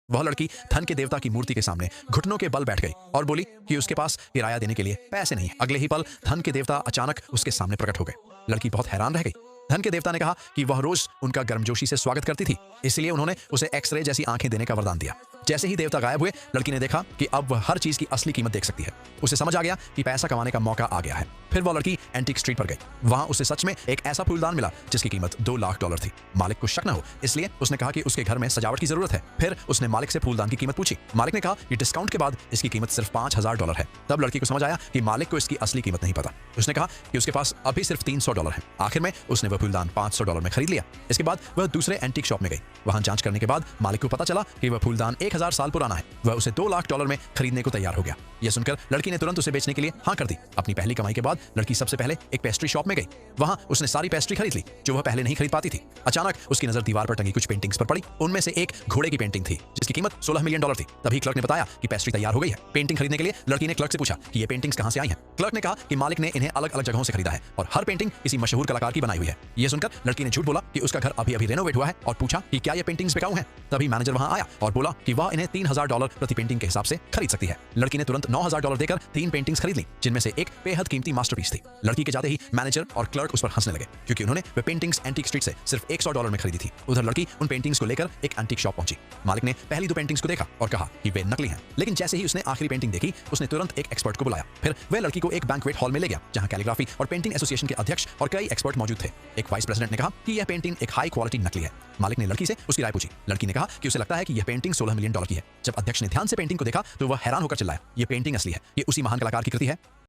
वह लड़की धन के देवता की मूर्ति के सामने घुटनों के बल बैठ गई और बोली कि उसके पास किराया देने के लिए पैसे नहीं। अगले ही पल धन के देवता अचानक उसके सामने प्रकट हो गए। लड़की बहुत हैरान रह गई। धन के देवता ने कहा कि वह रोज उनका गर्मजोशी से स्वागत करती थी, इसलिए उन्होंने उसे एक्सरे जैसी आंखें देने का वरदान दिया। जैसे ही देवता गायब हुए, लड़की ने देखा कि अब वह हर चीज की असली कीमत देख सकती है। उसे समझ आ गया कि पैसा कमाने का मौका आ गया है। फिर वह लड़की एंटीक स्ट्रीट पर गई। वहां उसे सच में एक ऐसा फूलदान मिला जिसकी कीमत $2 लाख थी। मालिक को शक न हो, इसलिए उसने कहा कि उसके घर में सजावट की जरूरत है। फिर उसने मालिक से फूलदान की कीमत पूछी। मालिक ने कहा कि डिस्काउंट के बाद इसकी कीमत सिर्फ $5000 है। तब लड़की को समझ आया कि मालिक को इसकी असली कीमत नहीं पता। उसने कहा कि उसके पास अभी सिर्फ $300 है। आखिर में उसने वह फूलदान $500 में खरीद लिया। इसके बाद वह दूसरे एंटीक शॉप में गई। वहां जांच करने के बाद मालिक को पता चला कि वह फूलदान 1000 साल पुराना है। वह उसे $2 लाख में खरीदने को तैयार हो गया। यह सुनकर लड़की ने तुरंत उसे बेचने के लिए हाँ कर दी। अपनी पहली कमाई के बाद लड़की सबसे पहले एक पेस्ट्री शॉप में गई। वहां उसने सारी पेस्ट्री खरीद ली जो वह पहले नहीं खरीद पाती थी। अचानक उसकी नजर दीवार पर टंगी कुछ पेंटिंग्स पर पड़ी। उनमें से एक घोड़े की पेंटिंग थी जिसकी कीमत $16 मिलियन थी। तभी क्लर्क ने बताया कि पेस्ट्री तैयार हो गई है। पेंटिंग खरीदने के लिए लड़की ने क्लर्क से पूछा कि ये पेंटिंग्स कहां से आई हैं। क्लर्क ने कहा कि मालिक ने इन्हें अलग अलग जगहों से खरीदा है और हर पेंटिंग किसी मशहूर कलाकार की बनाई हुई है। यह सुनकर लड़की ने झूठ बोला कि उसका घर अभी अभी रेनोवेट हुआ है और पूछा कि क्या ये पेंटिंग्स बिकाऊ हैं। तभी मैनेजर वहां आया और बोला कि वह इन्हें $3000 प्रति पेंटिंग के हिसाब से खरीद सकती है। लड़की ने तुरंत $9000 देकर 3 पेंटिंग्स खरीद ली, जिनमें से एक बेहद कीमती मास्टरपीस थी। लड़की के जाते ही मैनेजर और क्लर्क उस पर हंसने लगे क्योंकि उन्होंने वे पेंटिंग्स एंटीक स्ट्रीट से सिर्फ $100 में खरीदी थी। उधर लड़की उन पेंटिंग्स को लेकर एक एंटीक शॉप पहुंची। मालिक ने पहली 2 पेंटिंग्स को देखा और कहा कि वे नकली हैं, लेकिन जैसे ही उसने आखिरी पेंटिंग देखी, उसने तुरंत एक एक्सपर्ट को बुलाया। फिर वह लड़की को एक बैंक्वेट हॉल में ले गया जहां कैलीग्राफी और पेंटिंग एसोसिएशन के अध्यक्ष और कई एक्सपर्ट मौजूद थे। एक वाइस प्रेसिडेंट ने कहा कि यह पेंटिंग एक हाई क्वालिटी नकली है। मालिक ने लड़की से उसकी राय पूछी। लड़की ने कहा कि उसे लगता है कि यह पेंटिंग $16 मिलियन की है। जब अध्यक्ष ने ध्यान से पेंटिंग को देखा तो वह हैरान होकर चिल्लाया, यह पेंटिंग असली है, ये उसी महान कलाकार की कृति है।